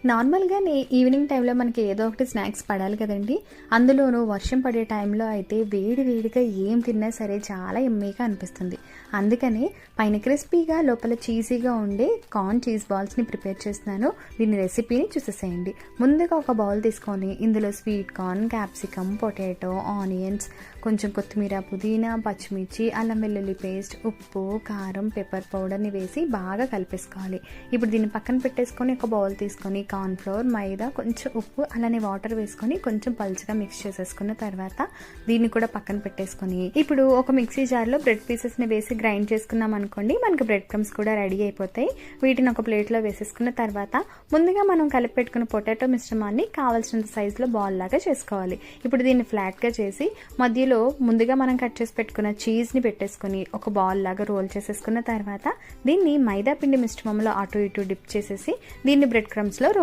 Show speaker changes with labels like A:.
A: నార్మల్‌గానే ఈవినింగ్ టైంలో మనకి ఏదో ఒకటి స్నాక్స్ పడాలి కదండీ! అందులోనూ వర్షం పడే టైంలో అయితే వేడి వేడిగా ఏం తిన్నా సరే చాలా యమ్మీగా అనిపిస్తుంది. అందుకని పైన క్రిస్పీగా లోపల చీజీగా ఉండే కార్న్ చీజ్ బాల్స్‌ని ప్రిపేర్ చేస్తున్నాను. దీని రెసిపీని చూసేసేయండి. ముందుగా ఒక బౌల్ తీసుకొని ఇందులో sweet corn, capsicum, potato, onions, కొంచెం కొత్తిమీర, పుదీనా, పచ్చిమిర్చి, అల్లం వెల్లుల్లి పేస్ట్, ఉప్పు, కారం, పెప్పర్ పౌడర్‌ని వేసి బాగా కలిపేసుకోవాలి. ఇప్పుడు దీన్ని పక్కన పెట్టేసుకొని ఒక బౌల్ తీసుకొని కార్న్ ఫ్లోర్, మైదా, కొంచెం ఉప్పు, అలానే వాటర్ వేసుకొని కొంచెం పల్చగా మిక్స్ చేసేసుకున్న తర్వాత దీన్ని కూడా పక్కన పెట్టేసుకొని ఇప్పుడు ఒక మిక్సీ జార్లో బ్రెడ్ పీసెస్ని వేసి గ్రైండ్ చేసుకున్నాం అనుకోండి, మనకి బ్రెడ్ క్రమ్స్ కూడా రెడీ అయిపోతాయి. వీటిని ఒక ప్లేట్లో వేసేసుకున్న తర్వాత ముందుగా మనం కలిపి పెట్టుకున్న పొటాటో మిశ్రమాన్ని కావాల్సినంత సైజులో బాల్ లాగా చేసుకోవాలి. ఇప్పుడు దీన్ని ఫ్లాట్గా చేసి మధ్యలో ముందుగా మనం కట్ చేసి పెట్టుకున్న చీజ్ని పెట్టేసుకొని ఒక బాల్ లాగా రోల్ చేసేసుకున్న తర్వాత దీన్ని మైదా పిండి మిశ్రమంలో అటు ఇటు డిప్ చేసేసి దీన్ని బ్రెడ్ క్రమ్స్లో